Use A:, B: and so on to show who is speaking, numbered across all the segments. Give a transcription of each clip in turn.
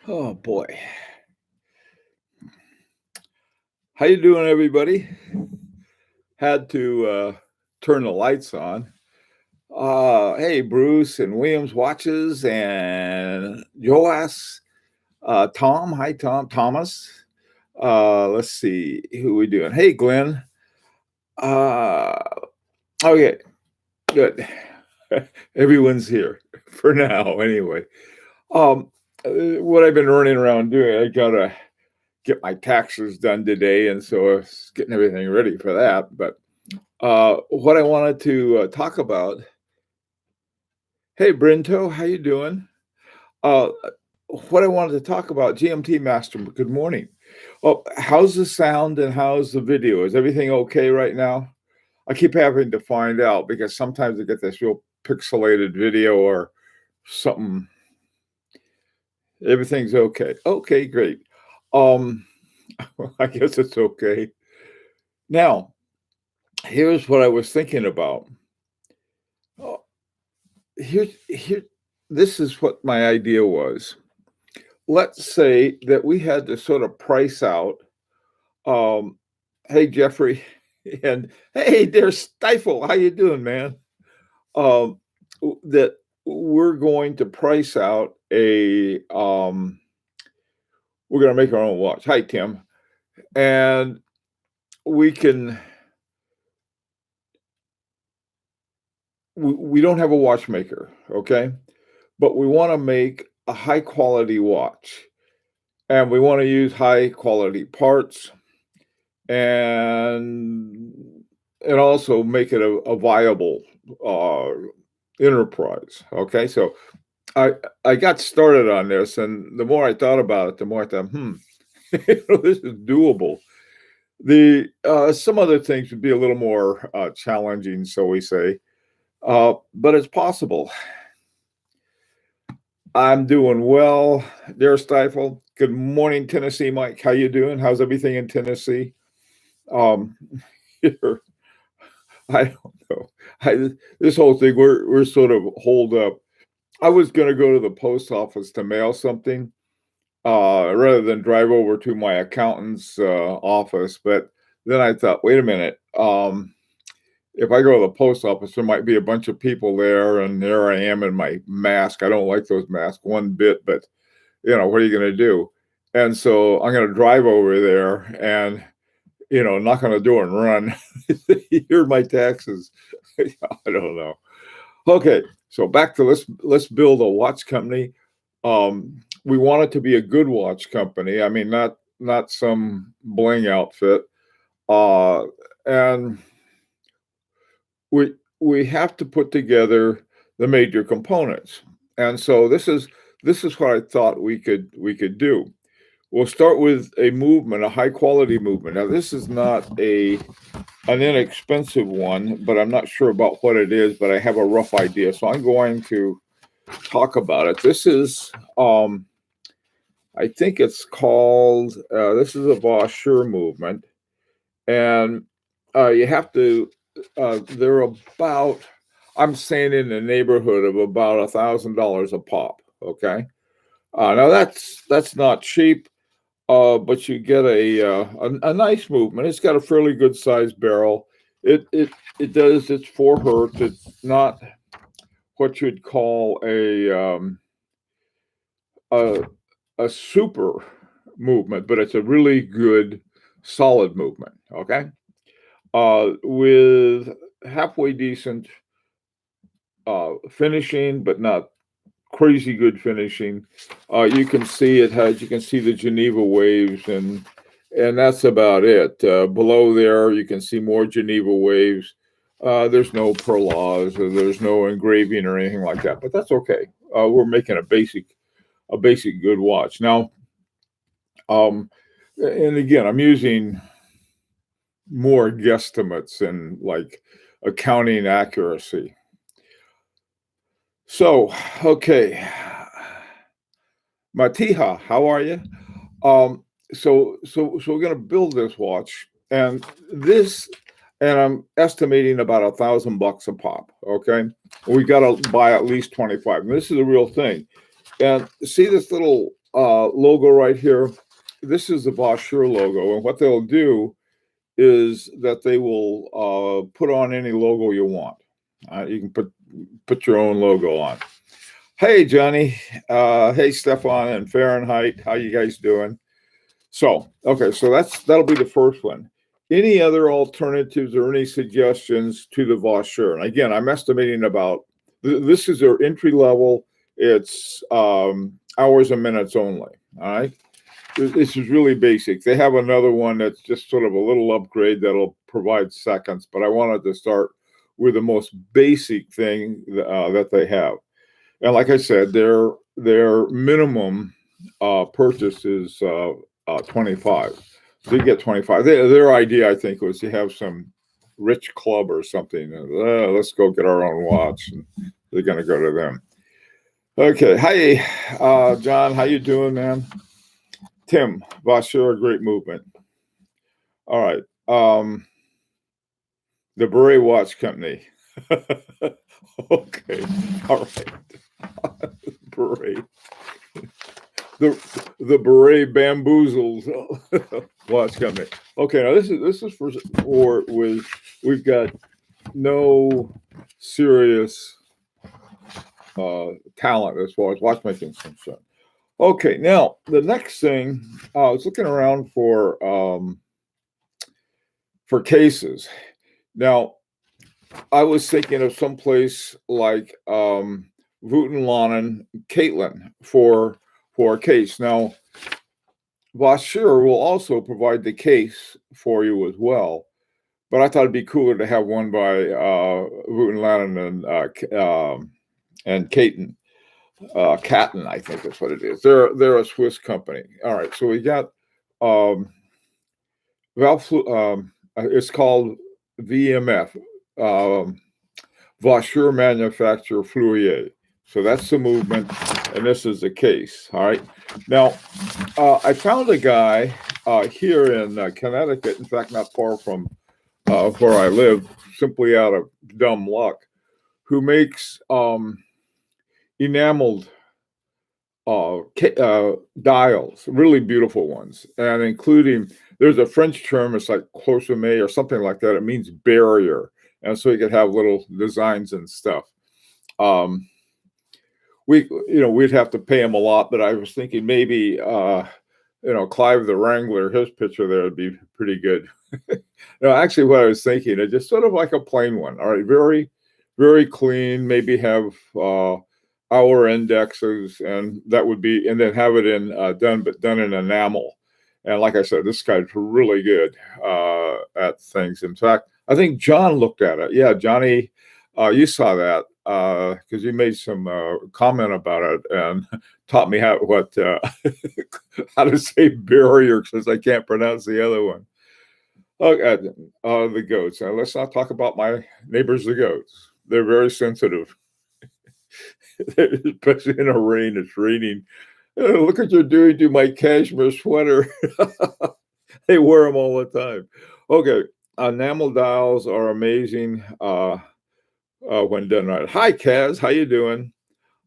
A: Oh boy. How you doing, everybody? Had to turn the lights on. Hey, Bruce and Williams watches and Joas, Tom. Hi, Tom. Thomas. Let's see who we doing. Hey, Glenn. Uh, okay, good. Everyone's here for now, anyway. Um, what I've been running around doing, I gotta get my taxes done today, and so I was getting everything ready for that. But what I wanted to talk about. Hey, Brinto, how you doing? Uh, what I wanted to talk about, GMT Master. Good morning. Oh, how's the sound and how's the video? Is everything okay right now? I keep having to find out because sometimes I get this real pixelated video or something. Everything's okay. Okay, great. Um, I guess it's okay. Now, here's what I was thinking about. Uh, here, this is what my idea was. Let's say that we had to sort of price out, um, hey, Jeffrey, and hey, there's Stifle. How you doing, man? Um, that we're going to price out we're going to make our own watch. Hi, Tim. And we can, we don't have a watchmaker, okay? But we want to make a high quality watch and we want to use high quality parts and also make it a viable uh, enterprise. Okay, so I got started on this, and the more I thought about it, the more I thought, this is doable. The some other things would be a little more challenging, so we say, but it's possible. I'm doing well. Dear Stifle. Good morning, Tennessee, Mike. How you doing? How's everything in Tennessee? Um, here, I don't know. This whole thing, we're sort of holed up. I was going to go to the post office to mail something, rather than drive over to my accountant's office. But then I thought, wait a minute. If I go to the post office, there might be a bunch of people there, and there I am in my mask. I don't like those masks one bit, but what are you going to do? And so I'm going to drive over there and knock on the door and run. Here are my taxes. I don't know. Okay, so back to let's build a watch company. We want it to be a good watch company. I mean, not some bling outfit. And we have to put together the major components. And so this is what I thought we could do. We'll start with a movement, a high quality movement. Now, this is not an inexpensive one, but I'm not sure about what it is, but I have a rough idea. So I'm going to talk about it. This is, I think it's called, this is a Vaucher movement. And you have to, they're about, I'm saying in the neighborhood of about $1,000 a pop. Okay. Now that's not cheap. But you get a nice movement. It's got a fairly good sized barrel. It does its 4 hertz. It's not what you'd call a a super movement, but it's a really good solid movement. Okay, with halfway decent finishing, but not crazy good finishing. You can see it has. You can see the Geneva waves, and that's about it. Below there, you can see more Geneva waves. There's no perlage, or there's no engraving or anything like that, but that's okay. We're making a basic good watch now. And again, I'm using more guesstimates and like accounting accuracy. So, okay, Matiha, how are you? Um, so we're gonna build this watch, and this and I'm estimating about $1,000 a pop. Okay, we got to buy at least 25. And this is a real thing. And see this little logo right here? This is the Vaussure logo, and what they'll do is that they will put on any logo you want. You can put your own logo on. Hey, Johnny. Hey, Stefan and Fahrenheit. How you guys doing? So, okay, so that'll be the first one. Any other alternatives or any suggestions to the Vaussure? And again, I'm estimating about, this is their entry level. It's hours and minutes only. All right. This is really basic. They have another one that's just sort of a little upgrade that'll provide seconds, but I wanted to start with the most basic thing that they have. And like I said, their minimum purchase is 25. So you get 25. Their idea, I think, was to have some rich club or something. Let's go get our own watch, and they're going to go to them. Okay. Hi, John. How you doing, man? Tim, Vaussure, great movement. All right. The Beret Watch Company. Okay. All right. Beret. The Beret Bamboozles Watch Company. Okay, now this is for with we've got no serious talent as far as watchmaking is concerned. Okay, now the next thing, I was looking around for cases. Now, I was thinking of someplace like Voet and Lonnen, Caitlin for a case. Now, Vaussure will also provide the case for you as well, but I thought it'd be cooler to have one by Voet and Lonnen and Caton. Caton, I think that's what it is. They're a Swiss company. All right, so we got it's called VMF, Vaussure Manufacture Fleurier. So that's the movement, and this is the case. All right. Now, I found a guy here in Connecticut, in fact, not far from where I live, simply out of dumb luck, who makes enameled dials, really beautiful ones, and including, there's a French term, it's like cloisonné or something like that. It means barrier, and so you could have little designs and stuff. We'd have to pay him a lot, but I was thinking maybe Clive the Wrangler, his picture there would be pretty good. No, actually, what I was thinking, it's just sort of like a plain one. All right, very, very clean. Maybe have hour indexes, and that would be, and then have it in done in enamel. And like I said, this guy's really good at things. In fact, I think John looked at it. Yeah, Johnny, you saw that because you made some comment about it and taught me how to say barrier, since I can't pronounce the other one. Okay, the goats. Now, let's not talk about my neighbors, the goats. They're very sensitive. Especially in a rain. It's raining. Look what you're doing to my cashmere sweater. They wear them all the time. Okay, enamel dials are amazing when done right. Hi, Kaz. How you doing?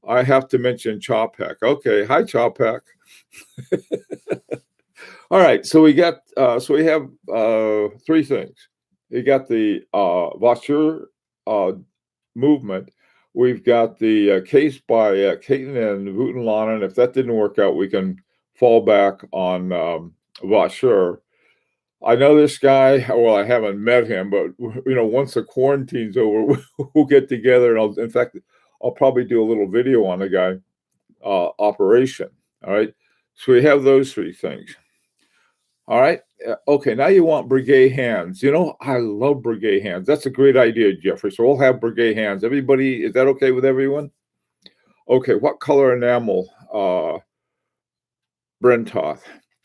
A: I have to mention Chopek. Okay, hi, Chopek. All right, so we got we have three things. You got the Vaussure movement. We've got the case by Caton and Voet and Lonnen. If that didn't work out, we can fall back on Vaussure. I know this guy. Well, I haven't met him, but once the quarantine's over, we'll get together, and in fact, I'll probably do a little video on the guy operation. All right, so we have those three things. All right. Okay. Now you want Breguet hands. I love Breguet hands. That's a great idea, Jeffrey. So we'll have Breguet hands. Everybody, is that okay with everyone? Okay. What color enamel? Brentoth.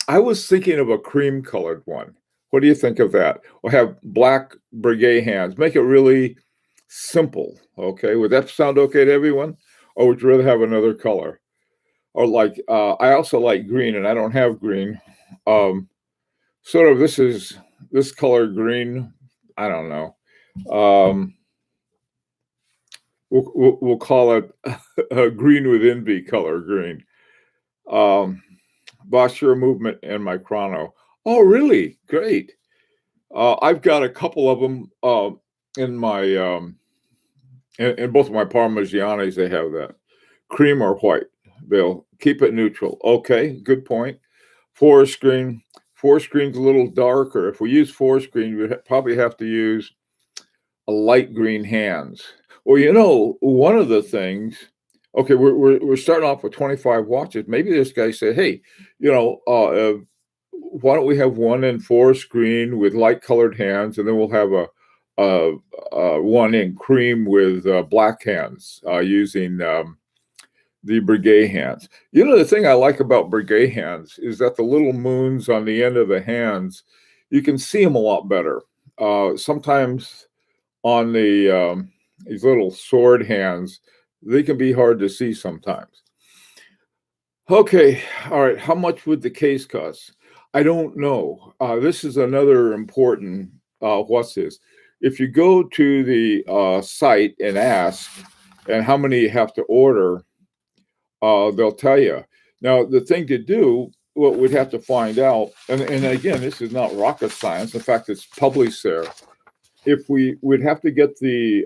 A: I was thinking of a cream colored one. What do you think of that? We'll have black Breguet hands. Make it really simple. Okay. Would that sound okay to everyone? Or would you rather have another color? Or like, I also like green, and I don't have green. Sort of this color green. I don't know. Um, we'll call it green with envy color green. Um, Vossure movement and my chrono. Oh, really? Great. I've got a couple of them in my in both of my Parmigianis. They have that cream or white. They'll keep it neutral. Okay, good point. Forest green. Forest green's a little darker. If we use forest green, we'd probably have to use a light green hands. Well, one of the things. Okay, we're starting off with 25 watches. Maybe this guy said, "Hey, why don't we have one in forest green with light colored hands, and then we'll have one in cream with black hands using the Breguet hands." The thing I like about Breguet hands is that the little moons on the end of the hands, you can see them a lot better. Sometimes on these little sword hands, they can be hard to see sometimes. Okay, all right. How much would the case cost? I don't know. This is another important. What's this? If you go to the site and ask, and how many you have to order, they'll tell you. Now, the thing to do, what we'd have to find out, and again, this is not rocket science. In fact, it's published there. If we'd have to get the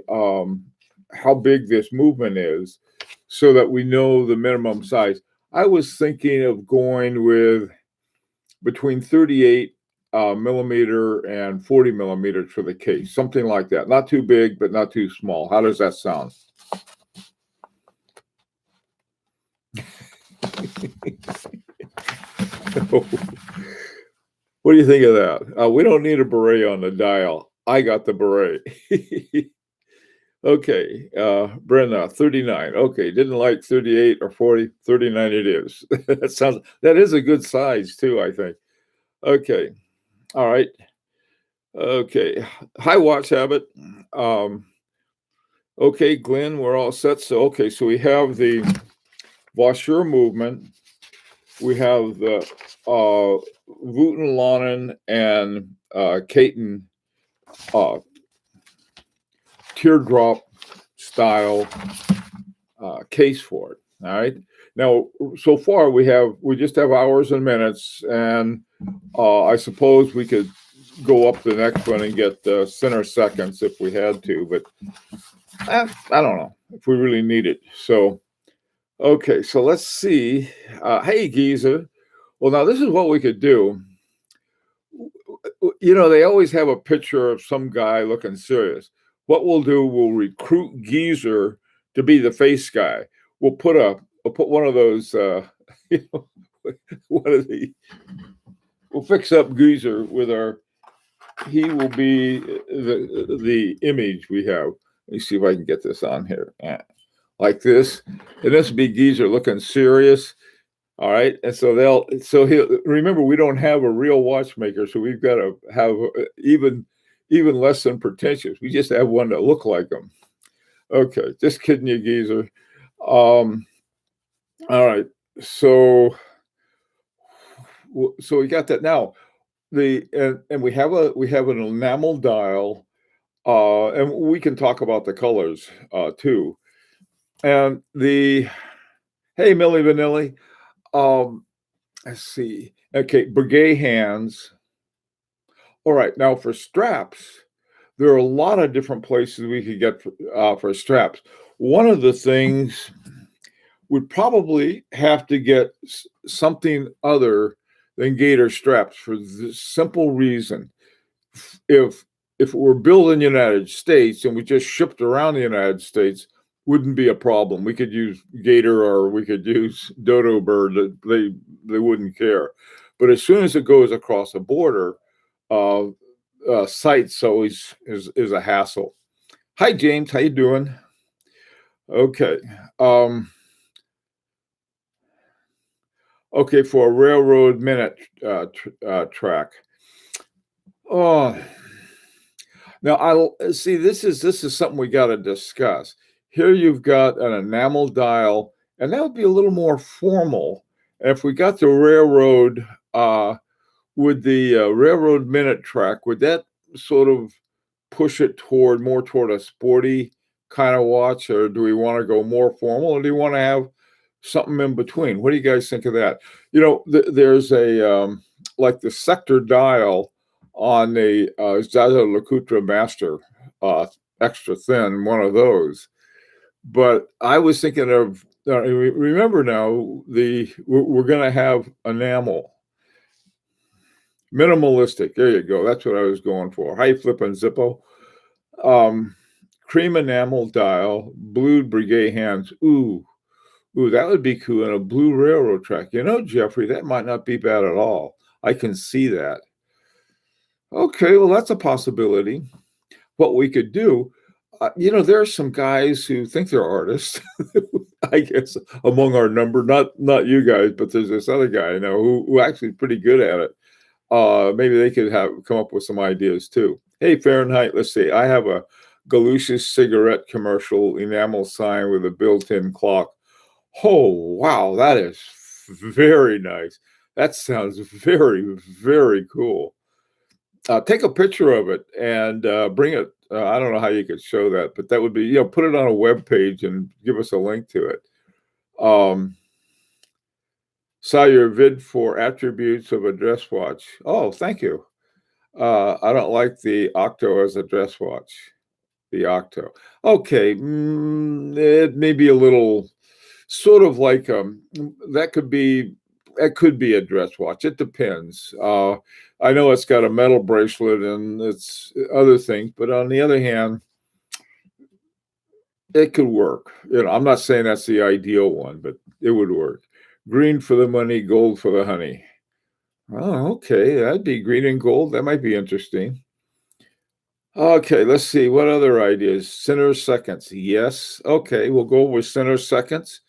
A: how big this movement is, so that we know the minimum size. I was thinking of going with between 38 millimeter and 40 millimeters for the case, something like that. Not too big, but not too small. How does that sound? What do you think of that? We don't need a beret on the dial. I got the beret. Okay, Brenda, 39. Okay, didn't like 38 or 40. 39 it is. That is a good size too, I think. Okay, all right. Okay, hi, Watch Habit. Okay, Glenn, we're all set. So we have the Vossure movement. We have the Wooten Lonnen and Caton teardrop style case for it. All right. Now, so far we just have hours and minutes, and I suppose we could go up the next one and get center seconds if we had to, but I don't know if we really need it. So, okay, so let's see. Hey, Giza. Well, now this is what we could do. They always have a picture of some guy looking serious. What we'll do, we'll recruit Geezer to be the face guy. We'll put one of those, we'll fix up Geezer with he will be the image we have. Let me see if I can get this on here. Like this. And this will be Geezer looking serious. All right. And so he'll remember, we don't have a real watchmaker, so we've got to have even less than pretentious. We just have one that look like him. Okay, just kidding you, Geezer. All right. So we got that now. And we have an enamel dial, and we can talk about the colors too. And hey, Millie Vanilli. Let's see. Okay, Breguet hands. All right, now for straps, there are a lot of different places we could get for straps. One of the things would probably have to get something other than gator straps, for the simple reason. If it were built in the United States and we just shipped around the United States, wouldn't be a problem. We could use gator or we could use dodo bird. They wouldn't care. But as soon as it goes across the border, sites always is a hassle. Hi, James. How you doing? Okay. Okay, for a railroad minute track. Oh, now I'll see. This is something we got to discuss. Here you've got an enamel dial, and that would be a little more formal. If we got the railroad, would the railroad minute track, would that sort of push it more toward a sporty kind of watch, or do we want to go more formal, or do you want to have something in between? What do you guys think of that? There's a like the sector dial on the Zaza Lacutra Master, extra thin, one of those. But I was thinking of, remember now, we're going to have enamel. Minimalistic. There you go. That's what I was going for. High flip and Zippo. Cream enamel dial, blued Breguet hands. Ooh, that would be cool. And a blue railroad track. Jeffrey, that might not be bad at all. I can see that. Okay, well, that's a possibility. What we could do, there are some guys who think they're artists, I guess, among our number. Not you guys, but there's this other guy I know who actually is pretty good at it. Maybe they could come up with some ideas too. Hey, Fahrenheit, let's see. I have a Galusha's cigarette commercial enamel sign with a built-in clock. Oh, wow, that is very nice. That sounds very, very cool. Take a picture of it and bring it. I don't know how you could show that, but that would be, put it on a web page and give us a link to it. Saw your vid for attributes of a dress watch. Oh, thank you. I don't like the Octo as a dress watch. The Octo. Okay, it may be a little sort of like that could be a dress watch. It depends. I know it's got a metal bracelet and it's other things, but on the other hand, it could work. I'm not saying that's the ideal one, but it would work. Green for the money, gold for the honey. Oh, okay. That'd be green and gold. That might be interesting. Okay, let's see. What other ideas? Center seconds. Yes. Okay, we'll go with center seconds.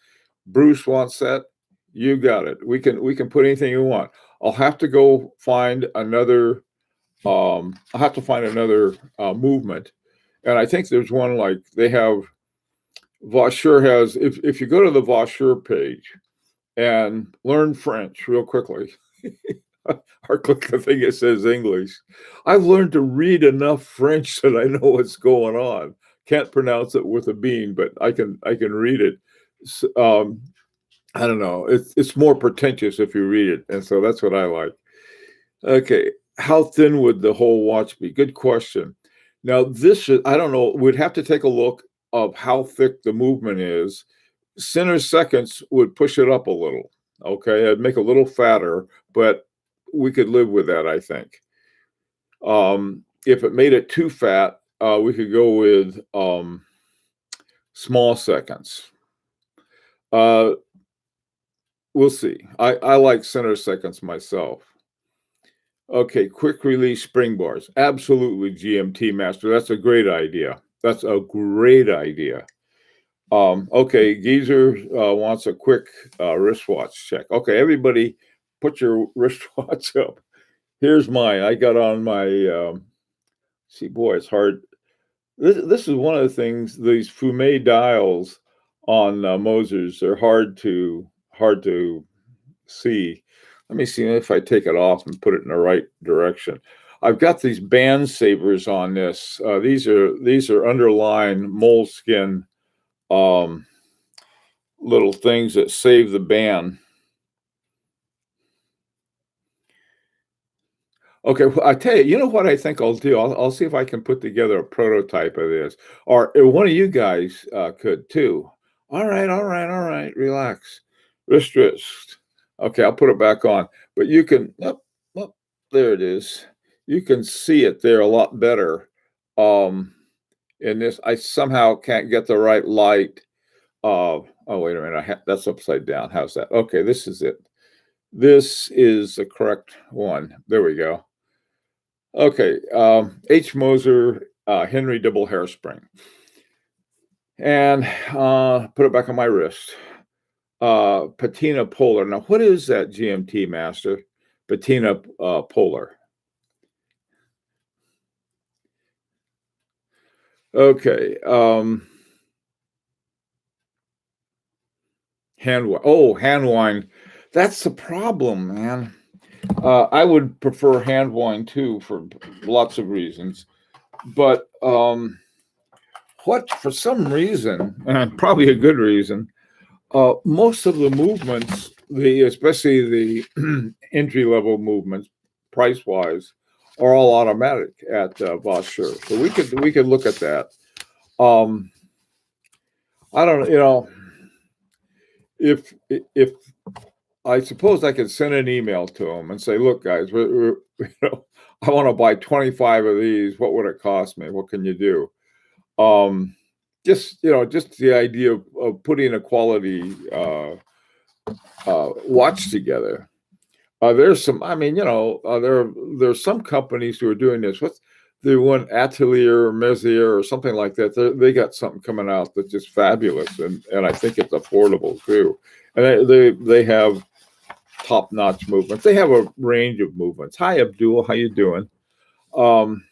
A: Bruce wants that. You got it. We can put anything you want. I'll have to go find another. I'll have to find another movement, and I think there's one like they have. Vaucheur has. If you go to the Vaucheur page and learn French real quickly, or click the thing that says English. I've learned to read enough French that I know what's going on. Can't pronounce it with a bean, but I can read it. I don't know. It's more pretentious if you read it, and so that's what I like. Okay, how thin would the whole watch be? Good question. Now this is, I don't know. We'd have to take a look of how thick the movement is. Center seconds would push it up a little. Okay, I'd make a little fatter, but we could live with that, I think. If it made it too fat, we could go with small seconds. We'll see. I like center seconds myself. Okay, quick release spring bars. Absolutely, GMT Master. That's a great idea. That's a great idea. Okay, Geezer wants a quick wristwatch check. Okay, everybody put your wristwatch up. Here's mine. I got on my, see, boy, it's hard. This is one of the things, these Fume dials on Mosers are hard to see. Let me see if I take it off and put it in the right direction. I've got these band savers on this. These are underlined moleskin little things that save the band. Okay, well, I tell you, you know what I think I'll do? I'll see if I can put together a prototype of this, or one of you guys could too. All right, relax, wrist. Okay, I'll put it back on, but you can. There it is. You can see it there a lot better. In this, I somehow can't get the right light. Oh, wait a minute. That's upside down. How's that? Okay, this is it. This is the correct one. There we go. Okay, H. Moser, Henry double hairspring. And put it back on my wrist. Patina Polar. Now, what is that, GMT Master? Patina Polar. Okay. Hand wine. That's the problem, man. I would prefer hand wine too for lots of reasons. But what, for some reason, and probably a good reason, most of the movements, especially the entry level movements, price wise, are all automatic at Vossure. So we could look at that. Um, I don't, if I suppose I could send an email to them and say, look, guys, I want to buy 25 of these. What would it cost me? What can you do? Um, just the idea of putting a quality watch together. There's some, I mean, there's some companies who are doing this. What's the one, Atelier or Messier or something like that? They got something coming out that's just fabulous, and I think it's affordable too. And they have top-notch movements. They have a range of movements. Hi, Abdul, how you doing? Um,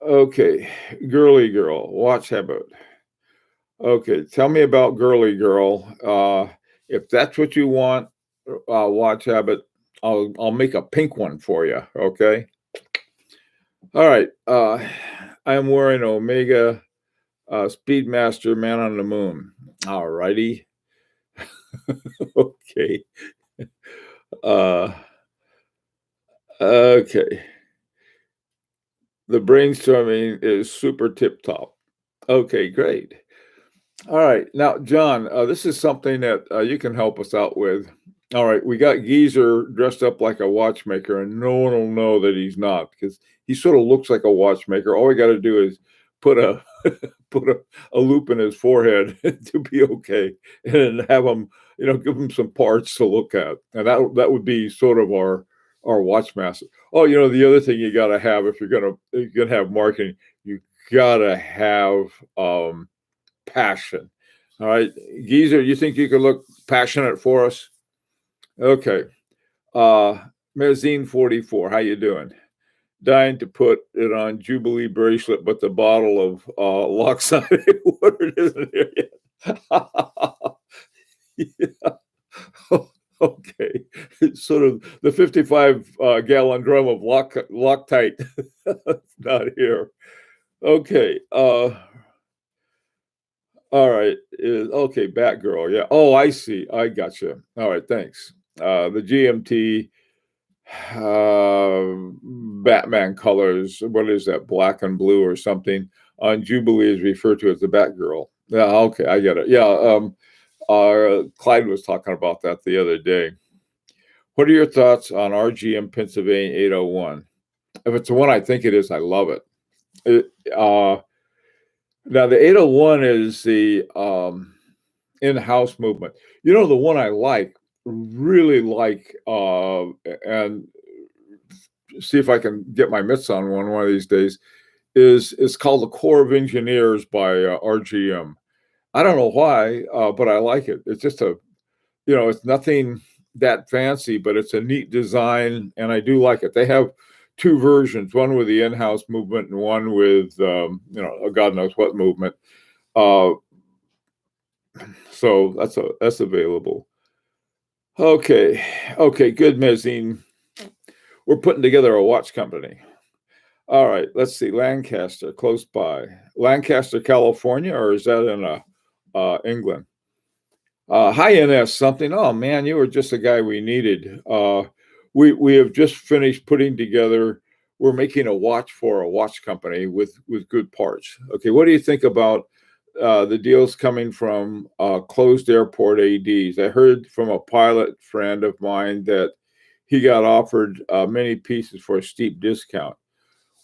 A: okay, Girly Girl, watch habit. Okay, tell me about Girly Girl. If that's what you want, watch habit. I'll make a pink one for you. Okay. All right. I am wearing Omega Speedmaster Man on the Moon. All righty. Okay. Uh, okay. The brainstorming is super tip top. Okay, great. All right. Now, John, this is something that you can help us out with. All right. We got Geezer dressed up like a watchmaker, and no one will know that he's not because he sort of looks like a watchmaker. All we got to do is put a put a loop in his forehead to be okay, and have him, give him some parts to look at, and that would be sort of our watchmaster. Oh, the other thing you got to have if you're gonna have marketing, you gotta have passion. All right, Geezer, you think you could look passionate for us? Okay. Mezzine 44, how you doing? Dying to put it on Jubilee bracelet, but the bottle of Locksider water isn't here yet. Yeah. Okay. It's sort of the 55 gallon drum of Loctite. Not here. Okay. All right. Okay, Batgirl. Yeah. Oh, I see. I gotcha. All right. Thanks. The GMT Batman colors. What is that? Black and blue or something. On Jubilee is referred to as the Batgirl. Yeah. Okay. I get it. Yeah. Clyde was talking about that the other day. What are your thoughts on RGM Pennsylvania 801? If it's the one I think it is, I love it. Now, the 801 is the in-house movement. The one I really like, and see if I can get my mitts on one of these days, is called the Corps of Engineers by RGM. I don't know why, but I like it. It's just it's nothing that fancy, but it's a neat design, and I do like it. They have two versions, one with the in-house movement and one with God knows what movement. So that's available. Okay, good, Mezzine. We're putting together a watch company. All right, let's see. Lancaster, close by. Lancaster, California, or is that in England? Hi, NS something. Oh man, you were just the guy we needed. We have just finished putting together. We're making a watch for a watch company with good parts. Okay, what do you think about the deals coming from closed airport ADs? I heard from a pilot friend of mine that he got offered many pieces for a steep discount.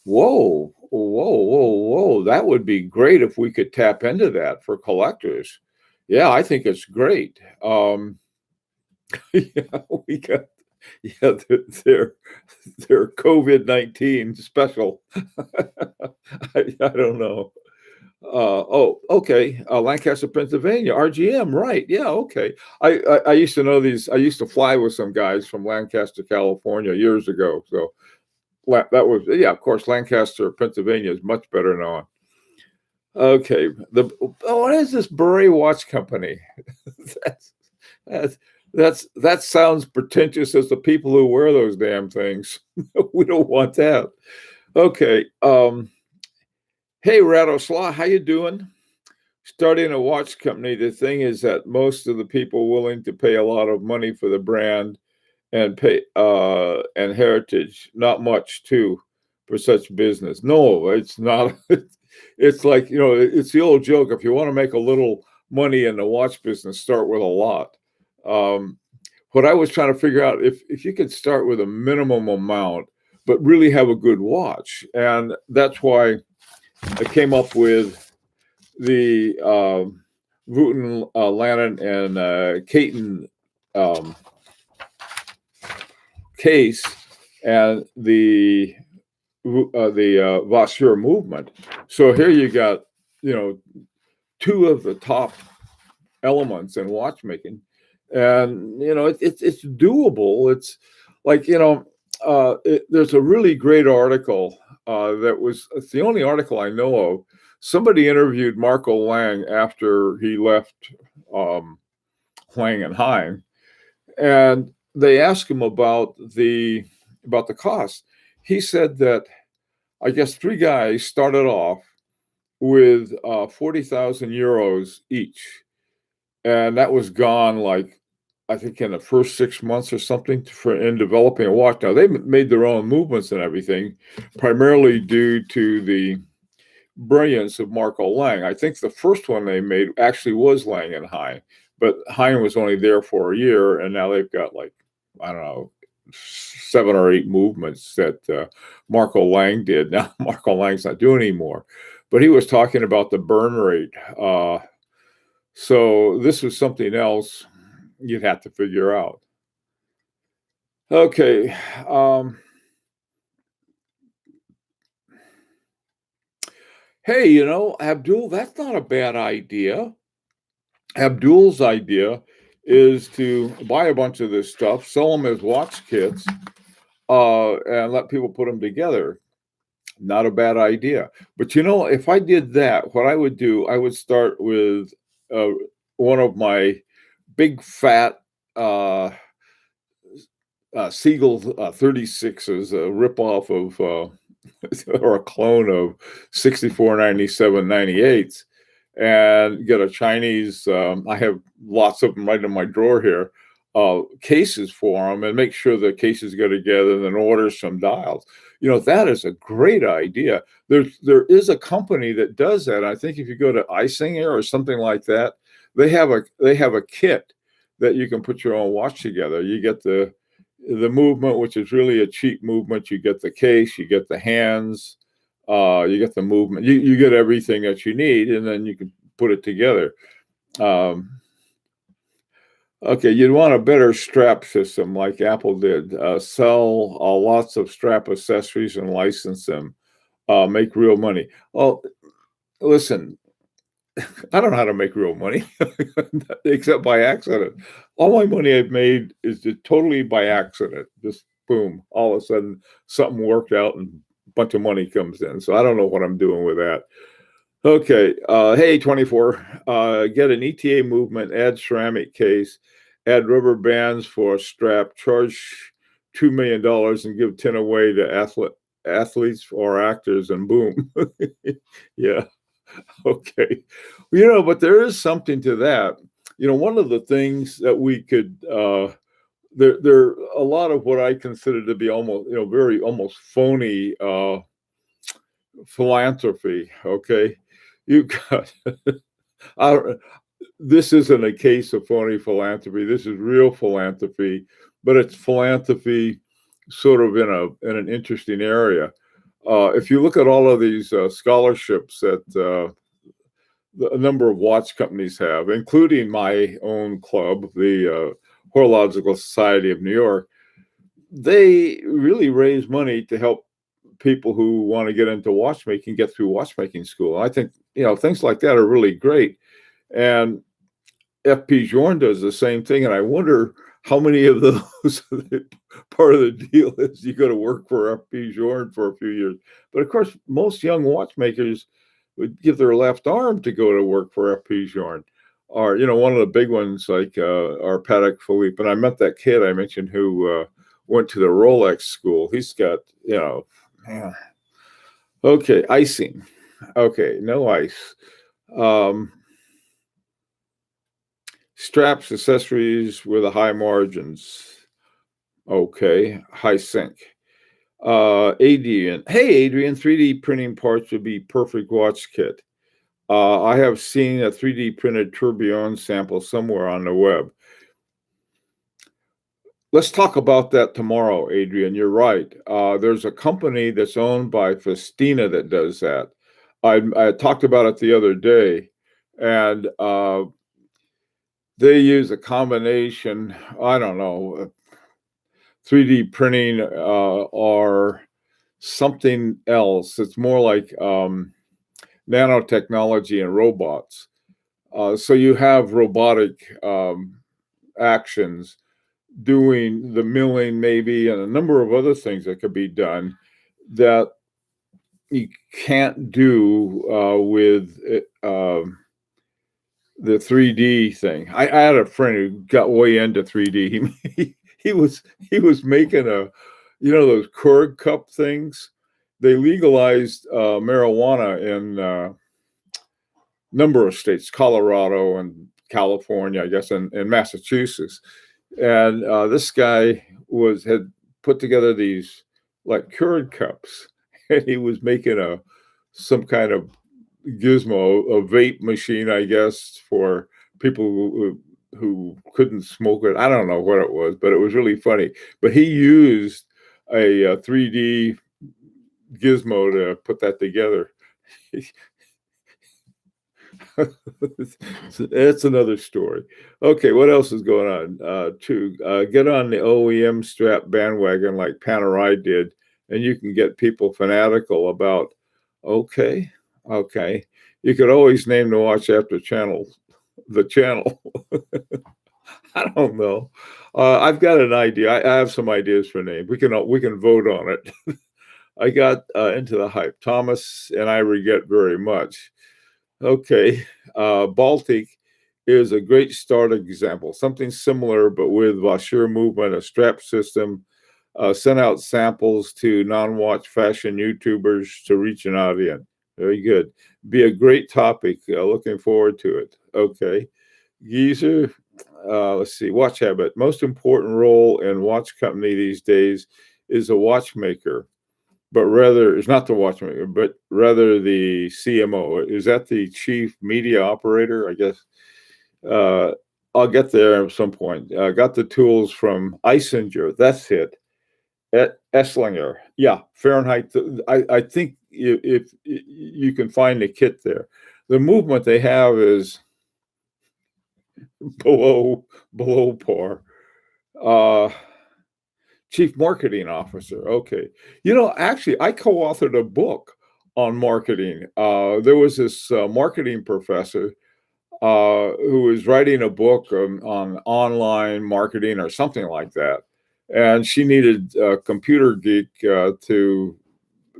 A: Whoa, whoa, whoa, whoa! That would be great if we could tap into that for collectors. Yeah, I think it's great. Yeah, we got their COVID-19 special. I don't know. Okay. Lancaster, Pennsylvania, RGM, right? Yeah, okay. I used to know these. I used to fly with some guys from Lancaster, California, years ago. So that was, yeah, of course, Lancaster, Pennsylvania is much better known. Okay. What is this Beret Watch Company? That sounds pretentious as the people who wear those damn things. We don't want that. Okay. Hey, Radoslaw, how you doing? Starting a watch company, the thing is that most of the people willing to pay a lot of money for the brand and pay and heritage, not much too for such business. No, it's not. It's like, it's the old joke. If you want to make a little money in the watch business, start with a lot. Um, what I was trying to figure out, if you could start with a minimum amount, but really have a good watch. And that's why I came up with the Wooten, Lannon, and Caton um, case, and the Vasseur movement. So here you got, two of the top elements in watchmaking, and it's doable. It's like, there's a really great article it's the only article I know of. Somebody interviewed Marco Lang after he left Lang and Hein, and they asked him about the cost. He said that, I guess, three guys started off with 40,000 euros each, and that was gone, like, I think in the first 6 months or something, in developing a watch. Now they made their own movements and everything, primarily due to the brilliance of Marco Lang. I think the first one they made actually was Lang and Hein, but Hein was only there for a year, and now they've got, like, I don't know, 7 or 8 movements that Marco Lang did. Now Marco Lang's not doing anymore, but he was talking about the burn rate. So this was something else you'd have to figure out. Okay. Hey, Abdul, that's not a bad idea. Abdul's idea is to buy a bunch of this stuff, sell them as watch kits, and let people put them together. Not a bad idea. But if I did that, what I would do, I would start with one of my big fat Siegel 36s, a ripoff of or a clone of 6497 98s, and get a Chinese. I have lots of them right in my drawer here. Cases for them, and make sure the cases go together, and then order some dials. That is a great idea. There is a company that does that. I think if you go to Isinger or something like that, they have a kit that you can put your own watch together. You get the movement, which is really a cheap movement. You get the case, you get the hands, you get the movement. You get everything that you need, and then you can put it together. Okay, you'd want a better strap system like Apple did. Sell lots of strap accessories and license them. Make real money. Oh, listen, I don't know how to make real money except by accident. All my money I've made is just totally by accident. Just boom, all of a sudden something worked out and a bunch of money comes in. So I don't know what I'm doing with that. Okay. Hey, 24, get an ETA movement, add ceramic case, add rubber bands for a strap, charge $2 million and give 10 away to athletes or actors, and boom. Yeah. Okay. But there is something to that. One of the things that we could, there a lot of what I consider to be almost, very almost phony philanthropy. Okay. You've got, this isn't a case of phony philanthropy. This is real philanthropy, but it's philanthropy sort of in an interesting area. If you look at all of these scholarships that a number of watch companies have, including my own club, the Horological Society of New York, they really raise money to help people who want to get into watchmaking get through watchmaking school. I think things like that are really great, and FP Journe does the same thing. And I wonder how many of those part of the deal is you go to work for FP Journe for a few years. But of course, most young watchmakers would give their left arm to go to work for FP Journe. Or, one of the big ones like our Patek Philippe. And I met that kid I mentioned who went to the Rolex school. He's got, man, Okay, icing. Okay, no ice. Um, Straps, accessories with a high margins. Okay, high sink. Adrian. Hey, Adrian, 3D printing parts would be perfect watch kit. I have seen a 3D printed tourbillon sample somewhere on the web. Let's talk about that tomorrow, Adrian. You're right. There's a company that's owned by Festina that does that. I talked about it the other day, and they use a combination, I don't know, 3D printing or something else. It's more like nanotechnology and robots. So you have robotic actions doing the milling, maybe, and a number of other things that could be done that you can't do with the 3D thing. I had a friend who got way into 3D. He was making those Keurig cup things. They legalized marijuana in number of states, Colorado and California, I guess, and Massachusetts. And this guy had put together these like Keurig cups, and he was making some kind of gizmo, a vape machine, I guess, for people who couldn't smoke it. I don't know what it was, but it was really funny. But he used a 3D gizmo to put that together. That's another story. Okay, what else is going on? Get on the OEM strap bandwagon like Panerai did, and you can get people fanatical about. Okay, okay. You could always name the watch after the channel. I don't know. I've got an idea. I have some ideas for names. We can vote on it. I got into the hype. Thomas and I regret very much. Okay, Baltic is a great start example. Something similar, but with washer movement, a strap system. Sent out samples to non-watch fashion YouTubers to reach an audience. Very good. Be a great topic. Looking forward to it. Okay, Geezer. Let's see. Watch habit. Most important role in watch company these days is a watchmaker, but rather it's not the watchmaker, but rather the CMO. Is that the chief media operator? I guess. Uh, I'll get there at some point. Got the tools from Isinger. That's it. Esslinger. Yeah, Fahrenheit. I think if you can find the kit there, the movement they have is below par. Uh, Chief marketing officer. Okay. Actually, I co-authored a book on marketing. There was this marketing professor who was writing a book on online marketing or something like that. And she needed a computer geek to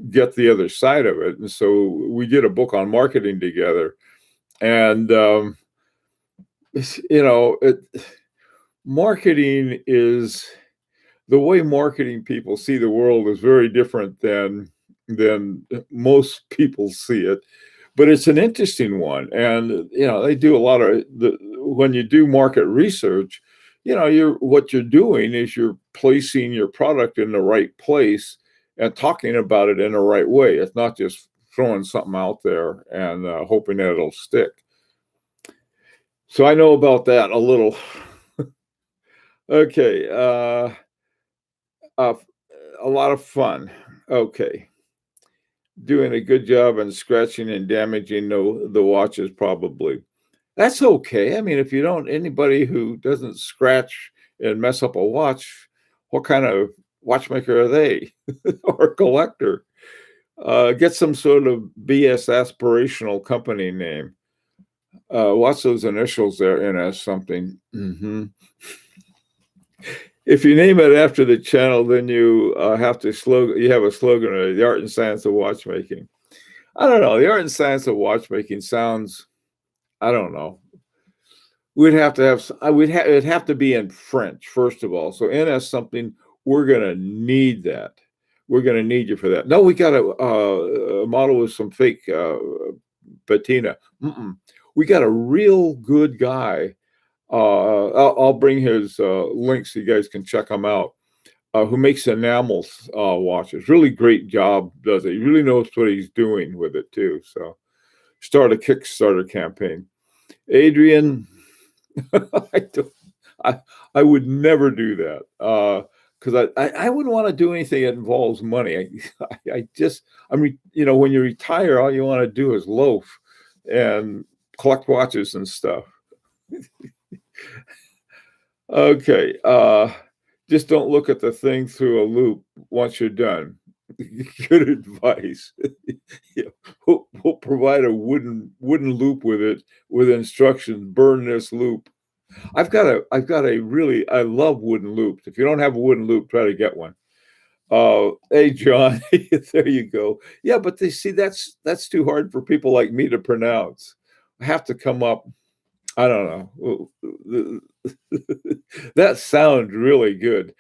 A: get the other side of it. And so we did a book on marketing together. And, marketing is the way marketing people see the world is very different than most people see it, but it's an interesting one. And they do a lot of when you do market research, you're doing is you're placing your product in the right place and talking about it in the right way. It's not just throwing something out there and hoping that it'll stick. So I know about that a little. Okay. Uh, a lot of fun. Okay. Doing a good job on scratching and damaging the watches, probably. That's okay. I mean, if you don't, anybody who doesn't scratch and mess up a watch, what kind of watchmaker are they? Or collector? Get some sort of BS aspirational company name. What's those initials there? NS something. Mm-hmm. If you name it after the channel, then you have to slogan. You have a slogan: the art and science of watchmaking. I don't know. The art and science of watchmaking sounds. I don't know. We'd have to have. It'd have to be in French first of all. So NS something. We're gonna need that. we're going to need you for that. No, we got a model with some fake patina. Mm-mm. We got a real good guy. I'll bring his links so you guys can check him out. Who makes enamel watches. Really great job, does it? He really knows what he's doing with it too. So start a Kickstarter campaign. Adrian, I, don't, I would never do that because I wouldn't want to do anything that involves money. When you retire, all you want to do is loaf and collect watches and stuff. Okay. Just don't look at the thing through a loop once you're done. Good advice. Yeah, we'll provide a wooden loop with it with instructions. Burn this loop. I've got a really, I love wooden loops. If you don't have a wooden loop, try to get one. Hey John, there you go. Yeah, but they see that's too hard for people like me to pronounce. I have to come up. I don't know. That sounds really good.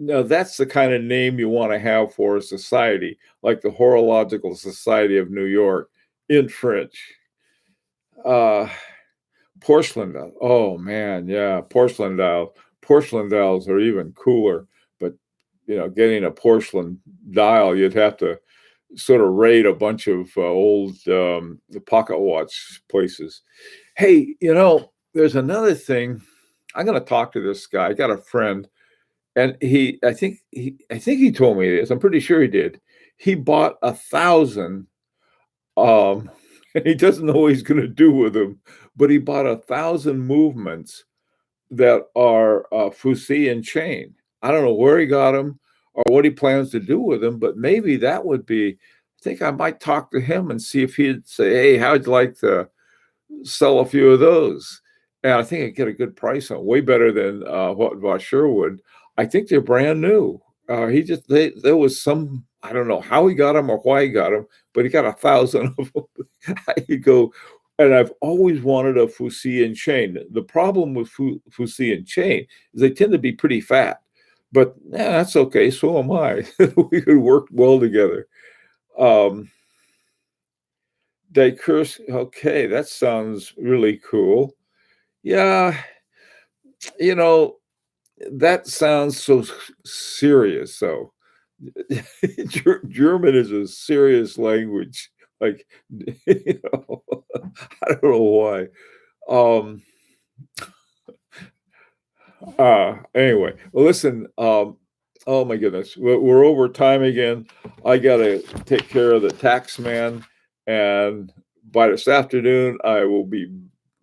A: Now, that's the kind of name you want to have for a society, like the Horological Society of New York in French. Uh, porcelain dial. Oh man, yeah, porcelain dial. Porcelain dials are even cooler, but getting a porcelain dial, you'd have to sort of raid a bunch of old pocket watch places. Hey, there's another thing. I'm going to talk to this guy. I got a friend, and I think he told me this. I'm pretty sure he did. He bought 1,000. And he doesn't know what he's going to do with them, but he bought 1,000 movements that are Fusi and chain. I don't know where he got them or what he plans to do with them, but maybe that would be. I think I might talk to him and see if he'd say, "Hey, how'd you like to sell a few of those?" And I think I'd get a good price on, way better than what Vaucher would. I think they're brand new. There was some, I don't know how he got them or why he got them, but he got 1,000 of them. I go, and I've always wanted a Fusi and chain. The problem with Fusi and chain is they tend to be pretty fat, but that's okay. So am I. We could work well together. Curse. Okay, that sounds really cool. Yeah, that sounds so serious. So German is a serious language. Like, I don't know why. Um, anyway, well, listen, oh my goodness, we're over time again. I gotta take care of the tax man, and by this afternoon, I will be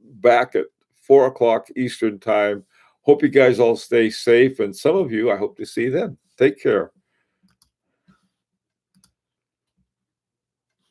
A: back at 4 o'clock Eastern time. Hope you guys all stay safe, and some of you I hope to see then. Take care.